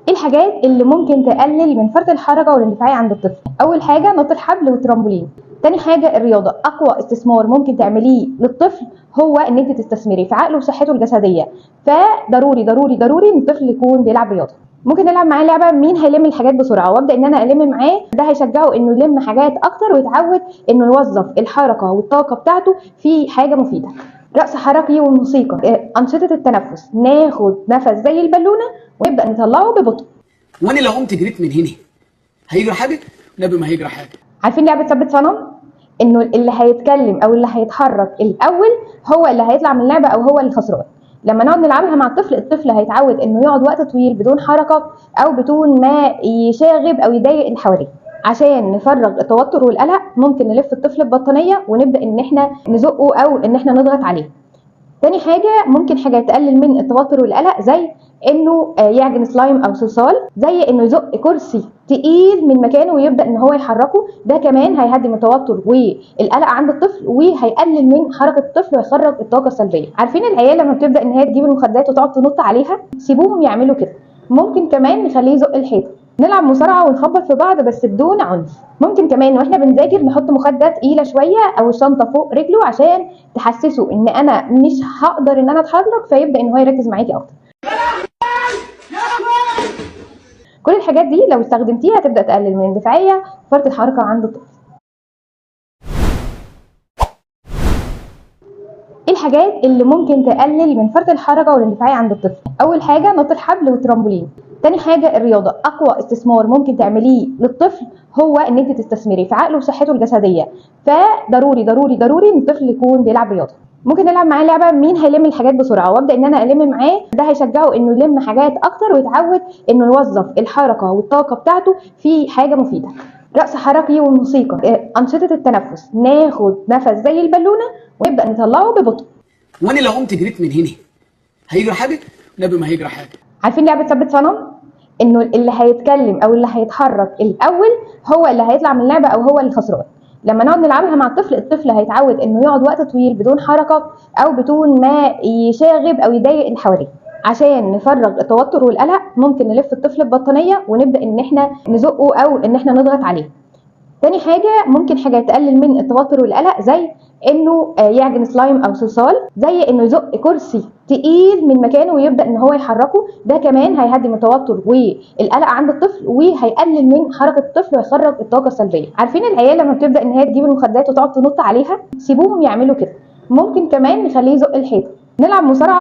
ايه الحاجات اللي ممكن تقلل من فرط الحركه والاندفاعيه عند الطفل؟ اول حاجه نط الحبل والترامبولين. تاني حاجه الرياضه. اقوى استثمار ممكن تعمليه للطفل هو ان انت تستثمري في عقله وصحته الجسديه، فضروري ضروري ضروري ان الطفل يكون بيلعب رياضه. ممكن نلعب معاه لعبه مين هيلم الحاجات بسرعه، وابدا ان انا الم معاه، ده هيشجعه انه يلم حاجات اكتر ويتعود انه يوظف الحركه والطاقه بتاعته في حاجه مفيده. رقص حركي والموسيقى. انشطه التنفس، ناخد نفس زي البالونه ونبدا نطلعه ببطء. وانا لو قمت جريت من هنا هيجرى حاجه؟ نبي ما هيجرى حاجه. عارفين لعبه ثبت صنم؟ انه اللي هيتكلم او اللي هيتحرك الاول هو اللي هيطلع من اللعبه او هو اللي خسران. لما نقعد نلعبها مع الطفل هيتعود انه يقعد وقت طويل بدون حركه او بدون ما يشاغب او يضايق اللي حواليه. عشان نفرغ التوتر والقلق ممكن نلف الطفل ببطانيه ونبدا ان احنا نزقه او ان احنا نضغط عليه. تاني حاجه ممكن حاجه تقلل من التوتر والقلق، زي انه يعجن سلايم او صلصال، زي انه يزق كرسي تقيل من مكانه ويبدا ان هو يحركه، ده كمان هيهدي من التوتر والقلق عند الطفل وهيقلل من حركه الطفل ويخرج الطاقه السلبيه. عارفين العيال لما بتبدا ان هي تجيب المخدات وتقعد تنط عليها؟ سيبوهم يعملوا كده. ممكن كمان نخليه يزق الحيطه. نلعب مصارعه ونخبط في بعض بس بدون عنف. ممكن كمان واحنا بنذاكر نحط مخده تقيله شويه او الشنطه فوق رجله عشان تحسسه ان انا مش هقدر ان انا اتحرك، فيبدا ان هو يركز معاكي اكتر. كل الحاجات دي لو استخدمتيها هتبدا تقلل من الاندفاعيه وفرط الحركه عند الطفل. ايه الحاجات اللي ممكن تقلل من فرط الحركه والاندفاعيه عند الطفل؟ اول حاجه نط الحبل والترامبولين. تاني حاجه الرياضه. اقوى استثمار ممكن تعمليه للطفل هو ان انت تستثمري في عقله وصحته الجسديه، فضروري ضروري ضروري ان الطفل يكون بيلعب رياضه. ممكن نلعب معاه لعبه مين هيلم الحاجات بسرعه، وابدا ان انا الم معاه، ده هيشجعه انه يلم حاجات اكتر ويتعود انه يوظف الحركه والطاقه بتاعته في حاجه مفيده. رقص حركي والموسيقى. انشطه التنفس، ناخد نفس زي البالونه ونبدا نطلعه ببطء. وانا لو قمت جريت من هنا هيجرى حاجه؟ نبي ما هيجرى حاجه. عارفين لعبه ثبت صنم؟ انه اللي هيتكلم او اللي هيتحرك الاول هو اللي هيطلع من اللعبه او هو اللي خسران. لما نقعد نلعبها مع الطفل هيتعود انه يقعد وقت طويل بدون حركه او بدون ما يشاغب او يضايق اللي حواليه. عشان نفرغ التوتر والقلق ممكن نلف الطفل ببطانيه ونبدا ان احنا نزقه او ان احنا نضغط عليه. تاني حاجه ممكن حاجه تقلل من التوتر والقلق، زي انه يعجن سلايم او صلصال، زي انه يزق كرسي تقيل من مكانه ويبدا ان هو يحركه، ده كمان هيهدي من التوتر والقلق عند الطفل وهيقلل من حركه الطفل ويخرج الطاقه السلبيه. عارفين العيال لما بتبدا ان هي تجيب المخدات وتقعد تنط عليها؟ سيبوهم يعملوا كده. ممكن كمان نخليه يزق الحيطه. نلعب مصارعه